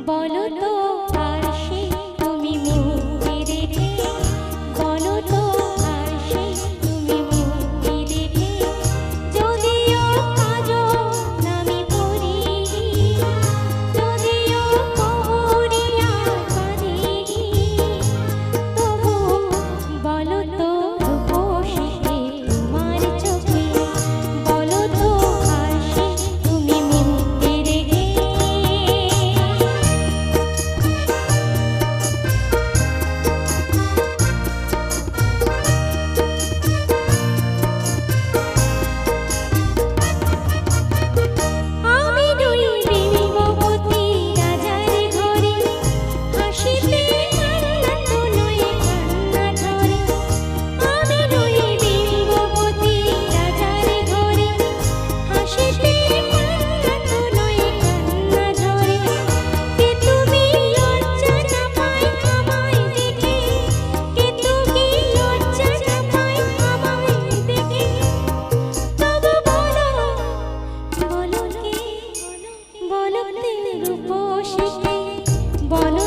বলো তো আর সে তুমি মুক্তি রেখে, বলো তো আর সে তুমি মুক্তি রেখে, যদিও কাজল আমি পরিনি, যদিও পরিয়া কাঁদিনি, তবু বলো তো রূপসী তোমার চোখে, বলো তো আর সে তুমি মুক্তি রেখে। আমি নই বিম্ববতী রাজার ঘরে, হাসিতে আনন্দ নয় কান্না ঝরে। আমি নই বিম্ববতী রাজার ঘরে, হাসিতে আনন্দ নয় কান্না ঝরে। কে তুমি লজ্জা না পায় আমায় দেখে, কে তুমি লজ্জা না পায় আমায় দেখে, তবু বলো, বলো কে, বলো তে রূপসী কে, বলো